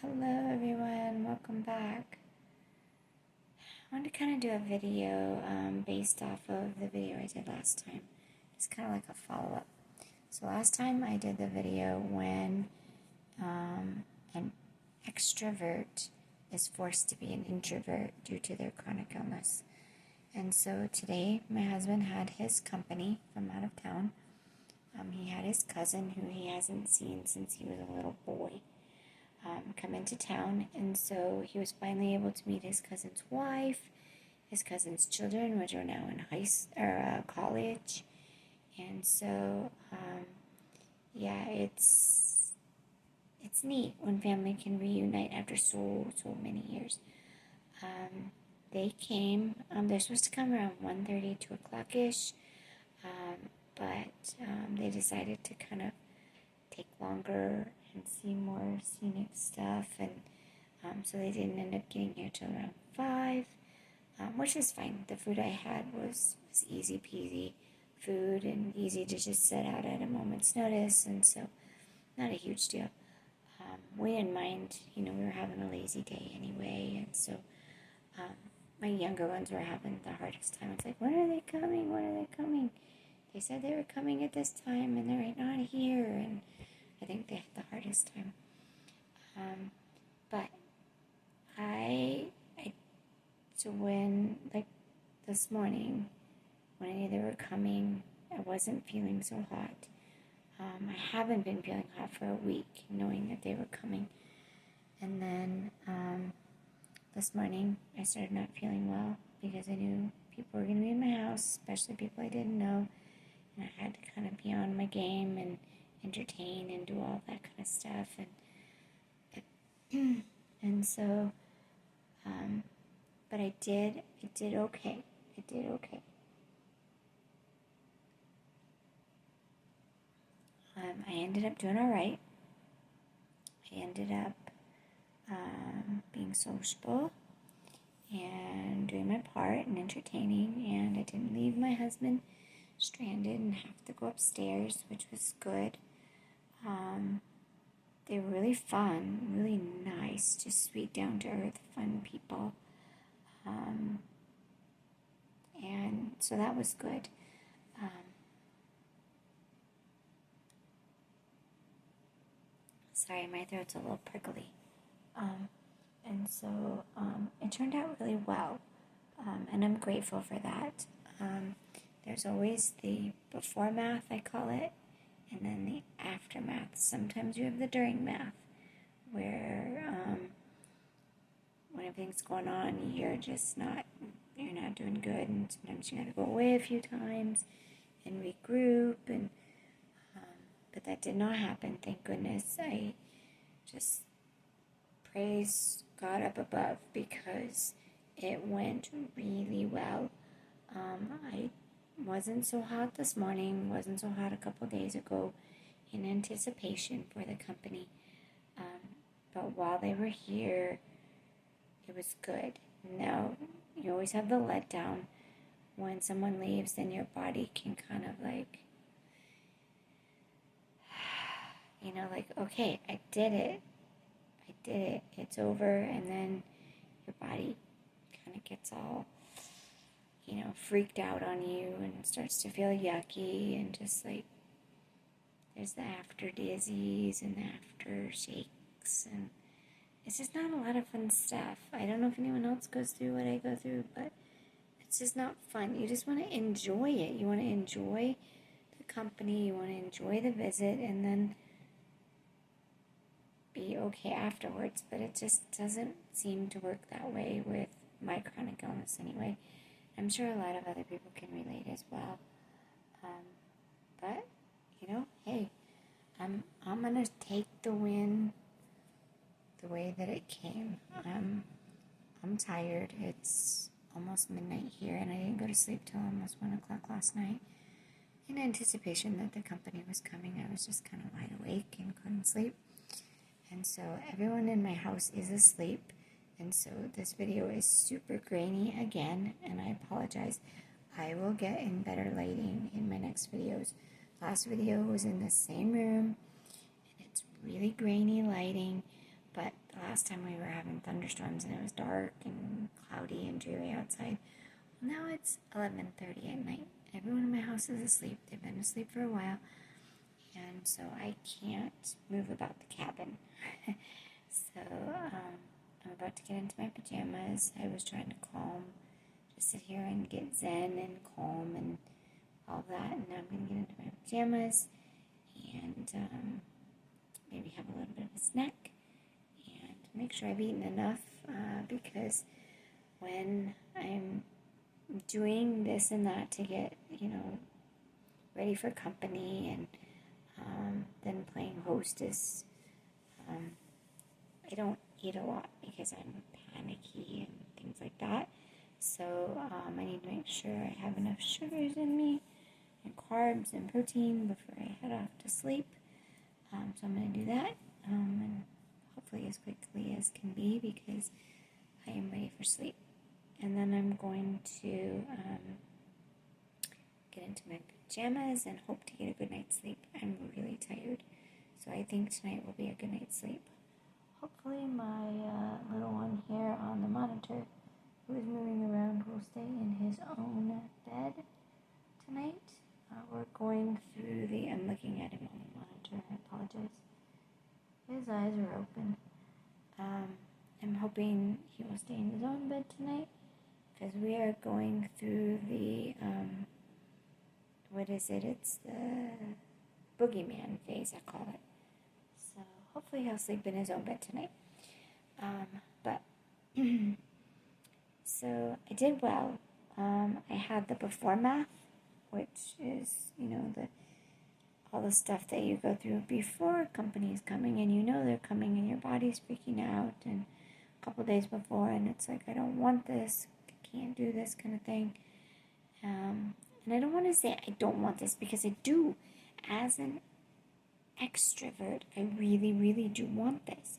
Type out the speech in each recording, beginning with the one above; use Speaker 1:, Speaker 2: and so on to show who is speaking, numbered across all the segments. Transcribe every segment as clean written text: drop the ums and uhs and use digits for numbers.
Speaker 1: Hello everyone, welcome back. I wanted to kind of do a video based off of the video I did last time. Just kind of like a follow-up. So last time I did the video when an extrovert is forced to be an introvert due to their chronic illness. And so today my husband had his company from out of town. He had his cousin who he hasn't seen since he was a little boy. Come into town, and so he was finally able to meet his cousin's wife, his cousin's children, which are now in college, and so yeah, it's neat when family can reunite after so many years. They came. They're supposed to come around 1:30, 2:00 ish, but they decided to kind of take longer and see more scenic stuff, and so they didn't end up getting here till around 5, which is fine. The food I had was easy peasy food and easy to just set out at a moment's notice, and so not a huge deal. We didn't mind, we were having a lazy day anyway, and so my younger ones were having the hardest time. It's like, when are they coming? When are they coming? They said they were coming at this time, and they're not here, and I think they had the hardest time. But so when, like, this morning, when I knew they were coming, I wasn't feeling so hot. I haven't been feeling hot for a week, knowing that they were coming. And then this morning, I started not feeling well because I knew people were going to be in my house, especially people I didn't know. And I had to kind of be on my game and entertain and do all that kind of stuff. And so, but I did okay. I did okay. I ended up doing all right. I ended up being sociable and doing my part and entertaining, and I didn't leave my husband stranded and have to go upstairs, which was good. They were really fun, really nice, just sweet, down-to-earth, fun people. And so that was good. Sorry, my throat's a little prickly. And so it turned out really well, and I'm grateful for that. There's always the before math, I call it, and then the aftermath. Sometimes you have the during math, where when everything's going on, you're not doing good, and sometimes you gotta go away a few times and regroup, and but that did not happen, thank goodness. I just praise God up above because it went really well. I wasn't so hot this morning, wasn't so hot a couple days ago in anticipation for the company. But while they were here, it was good. Now, you always have the letdown. When someone leaves, then your body can kind of like, okay, I did it, it's over, and then your body kind of gets all, freaked out on you and starts to feel yucky, and just like, there's the after dizzies and the after shakes, and it's just not a lot of fun stuff. I don't know if anyone else goes through what I go through, but it's just not fun. You just want to enjoy it. You want to enjoy the company, you want to enjoy the visit, and then be okay afterwards, but it just doesn't seem to work that way with my chronic illness anyway. I'm sure a lot of other people can relate as well. But hey, I'm gonna take the win the way that it came. I'm tired. It's almost midnight here, and I didn't go to sleep till almost 1:00 last night. In anticipation that the company was coming, I was just kind of wide awake and couldn't sleep. And so everyone in my house is asleep. And so this video is super grainy again, and I apologize. I will get in better lighting in my next videos. Last video was in the same room, and it's really grainy lighting, But the last time we were having thunderstorms and it was dark and cloudy and dreary outside. Well, now it's 11:30 at night. Everyone in my house is asleep. They've been asleep for a while. And so I can't move about the cabin. So I'm about to get into my pajamas. I was trying to just sit here and get zen and calm and all that. And now I'm going to get into my pajamas and maybe have a little bit of a snack and make sure I've eaten enough because when I'm doing this and that to get, ready for company and then playing hostess, I don't eat a lot because I'm panicky and things like that. So I need to make sure I have enough sugars in me and carbs and protein before I head off to sleep. So I'm going to do that and hopefully as quickly as can be because I am ready for sleep. And then I'm going to get into my pajamas and hope to get a good night's sleep. I'm really tired, so I think tonight will be a good night's sleep. Hopefully my little one here on the monitor who is moving around will stay in his own bed tonight. We're going through I'm looking at him on the monitor, I apologize. His eyes are open. I'm hoping he will stay in his own bed tonight because we are going through what is it? It's the boogeyman phase, I call it. So hopefully he'll sleep in his own bed tonight. But so I did well. I had the before math, which is, all the stuff that you go through before company is coming, and they're coming, and your body's freaking out, and a couple days before, and it's like, I don't want this, I can't do this kind of thing. And I don't want to say I don't want this because I do. As an extrovert, I really, really do want this.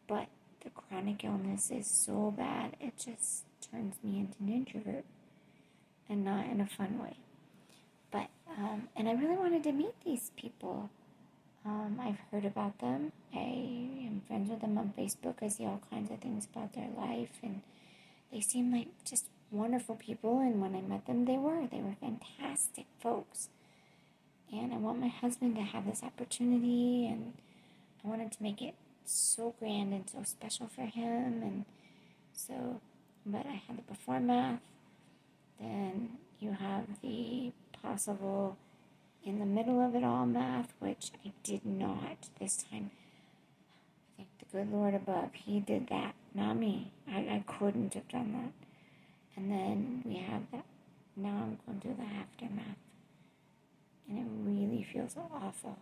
Speaker 1: But the chronic illness is so bad, it just turns me into an introvert. And not in a fun way. But, and I really wanted to meet these people. I've heard about them. I am friends with them on Facebook. I see all kinds of things about their life. And they seem like just wonderful people. And when I met them, they were fantastic folks. And I want my husband to have this opportunity. And I wanted to make it so grand and so special for him. And so, but I had the before math. Then you have the possible in the middle of it all math, which I did not this time. I think the good Lord above, he did that, not me. I couldn't have done that. And then we have that. Now I'm going to do the aftermath. And it really feels awful.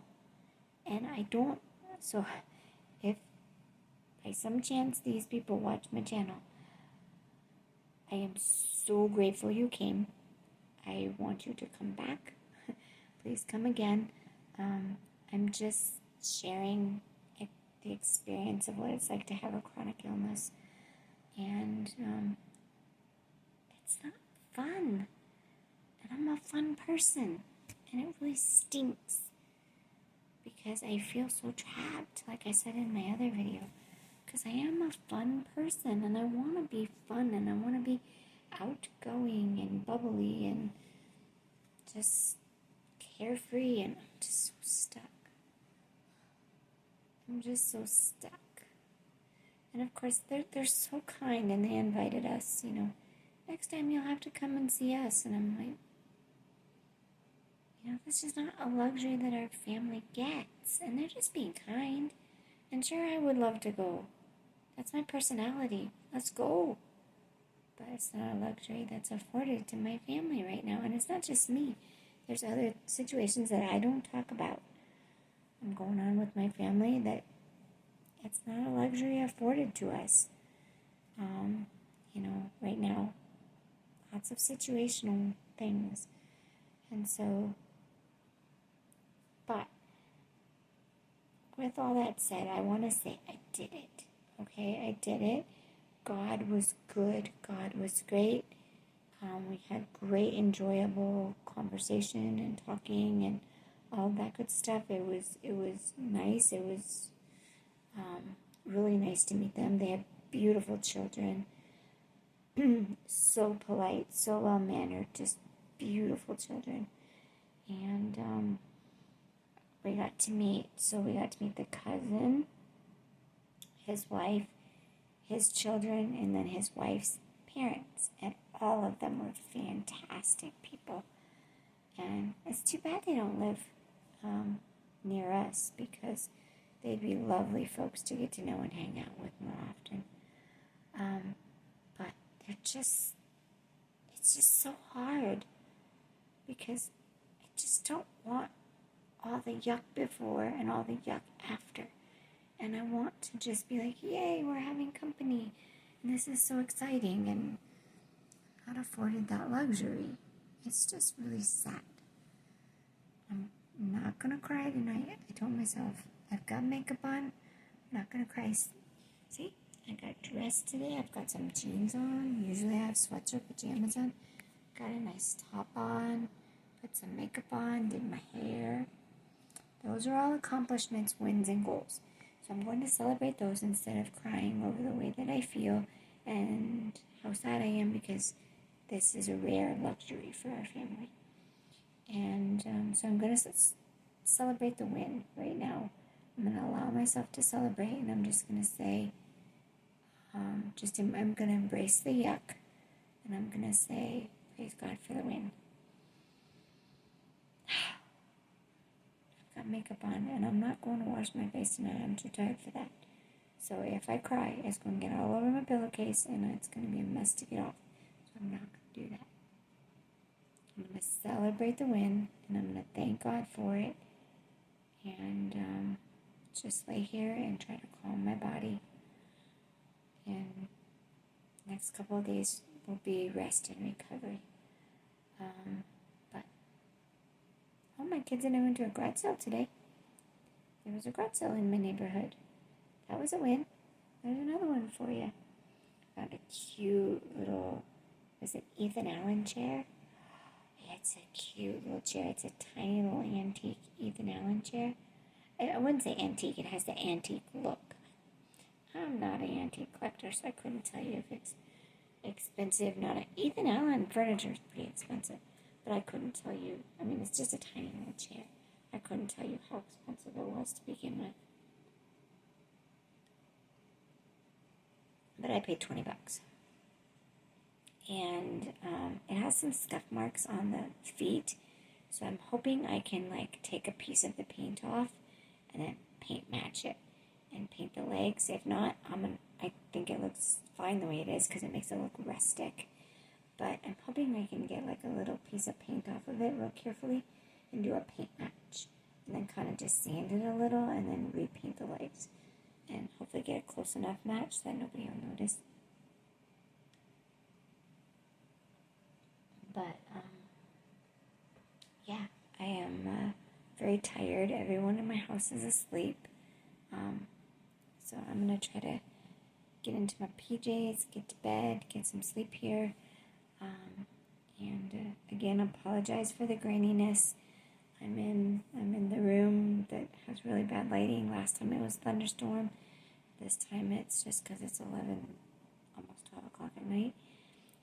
Speaker 1: And I don't, so if by some chance these people watch my channel, I am so grateful you came. I want you to come back. Please come again. I'm just sharing the experience of what it's like to have a chronic illness. And it's not fun. And I'm a fun person. And it really stinks. Because I feel so trapped, like I said in my other video. Because I am a fun person, and I want to be fun, and I want to be outgoing and bubbly and just carefree, and I'm just so stuck. I'm just so stuck. And of course, they're so kind, and they invited us, next time you'll have to come and see us. And I'm like, this is not a luxury that our family gets, and they're just being kind. And sure, I would love to go. That's my personality. Let's go. But it's not a luxury that's afforded to my family right now. And it's not just me. There's other situations that I don't talk about. I'm going on with my family that it's not a luxury afforded to us. Right now, lots of situational things. And so, but with all that said, I want to say I did it. Okay, I did it. God was good. God was great. We had great, enjoyable conversation and talking and all that good stuff. It was nice. It was really nice to meet them. They have beautiful children. So polite, so well mannered, just beautiful children. And we got to meet the cousin, his wife, his children, and then his wife's parents. And all of them were fantastic people. And it's too bad they don't live near us, because they'd be lovely folks to get to know and hang out with more often. But it's just so hard, because I just don't want all the yuck before and all the yuck after. And I want to just be like, yay, we're having company. And this is so exciting, and not afforded that luxury. It's just really sad. I'm not gonna cry tonight. I told myself, I've got makeup on. I'm not gonna cry. See, I got dressed today. I've got some jeans on. Usually I have sweats or pajamas on. Got a nice top on. Put some makeup on. Did my hair. Those are all accomplishments, wins, and goals. So I'm going to celebrate those instead of crying over the way that I feel and how sad I am, because this is a rare luxury for our family. And so I'm going to celebrate the win right now. I'm going to allow myself to celebrate, and I'm just going to say, I'm going to embrace the yuck, and I'm going to say, praise God for the win. I've got makeup on, and I'm not going to wash my face tonight. I'm too tired for that. So if I cry, it's going to get all over my pillowcase, and it's going to be a mess to get off. So I'm not going to do that. I'm going to celebrate the win, and I'm going to thank God for it, and just lay here and try to calm my body. And next couple of days will be rest and recovery. But all my kids and I went to a garage sale today. There was a garage sale in my neighborhood. That was a win. There's another one for you. Found a cute little, was it Ethan Allen chair? It's a cute little chair. It's a tiny little antique Ethan Allen chair. I wouldn't say antique. It has the antique look. I'm not an antique collector, so I couldn't tell you if it's expensive. Ethan Allen furniture is pretty expensive, but I couldn't tell you. I mean, it's just a tiny little chair. I couldn't tell you how expensive it was to begin with. But I paid $20. And it has some scuff marks on the feet, so I'm hoping I can take a piece of the paint off and then paint match it and paint the legs. If not, I think it looks fine the way it is, because it makes it look rustic. But I'm hoping I can get a little piece of paint off of it real carefully and do a paint match, and then kind of just sand it a little and then repaint the legs, and hopefully get a close enough match that nobody will notice. But yeah, I am very tired. Everyone in my house is asleep. So I'm going to try to get into my PJs, get to bed, get some sleep here. And again, apologize for the graininess. I'm in the room that has really bad lighting. Last time it was thunderstorm. This time it's just because it's 11, almost 12 o'clock at night,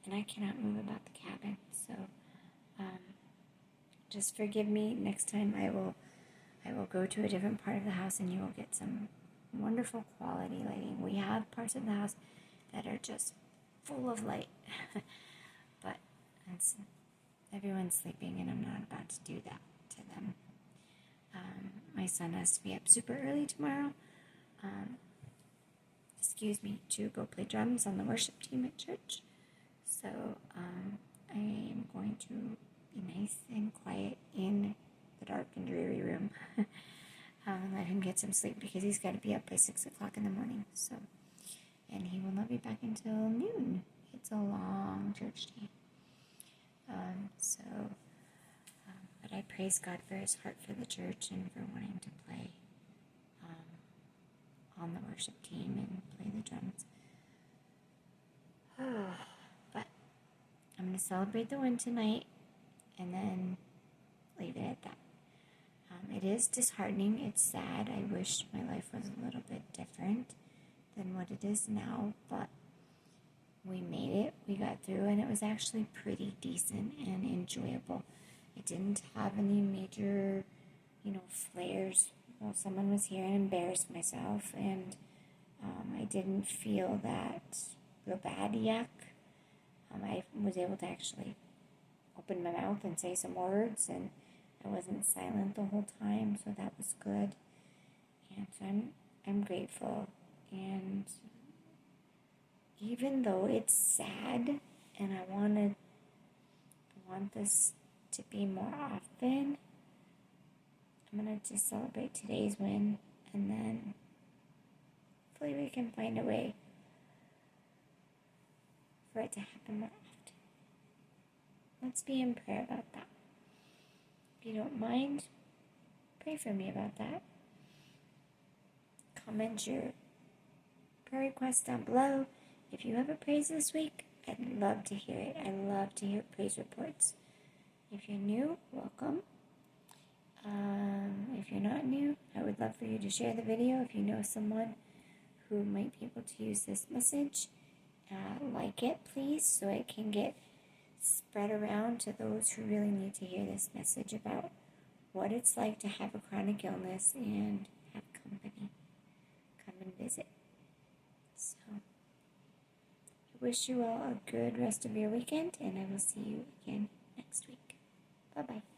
Speaker 1: and I cannot move about the cabin. So just forgive me. Next time I will go to a different part of the house, and you will get some wonderful quality lighting. We have parts of the house that are just full of light, but everyone's sleeping, and I'm not about to do that to them. My son has to be up super early tomorrow, to go play drums on the worship team at church. So I am going to be nice and quiet in the dark and dreary room. Let him get some sleep, because he's got to be up by 6 o'clock in the morning. So, and he will not be back until noon. It's a long church day. But I praise God for his heart for the church and for wanting to play on the worship team and play the drums. But I'm going to celebrate the win tonight and then leave it at that. It is disheartening. It's sad. I wish my life was a little bit different, what it is now, but we made it, we got through, and it was actually pretty decent and enjoyable. I didn't have any major, flares. Well, someone was here and embarrassed myself, and I didn't feel that real bad yuck. I was able to actually open my mouth and say some words, and I wasn't silent the whole time, so that was good. And so I'm grateful. And even though it's sad, and I want this to be more often, I'm gonna just celebrate today's win, and then hopefully we can find a way for it to happen more often. Let's be in prayer about that. If you don't mind, pray for me about that. Comment your prayer request down below. If you have a praise this week, I'd love to hear it. I love to hear praise reports. If you're new, welcome. If you're not new, I would love for you to share the video. If you know someone who might be able to use this message, like it, please, so it can get spread around to those who really need to hear this message about what it's like to have a chronic illness and have company come and visit. So, I wish you all a good rest of your weekend, and I will see you again next week. Bye-bye.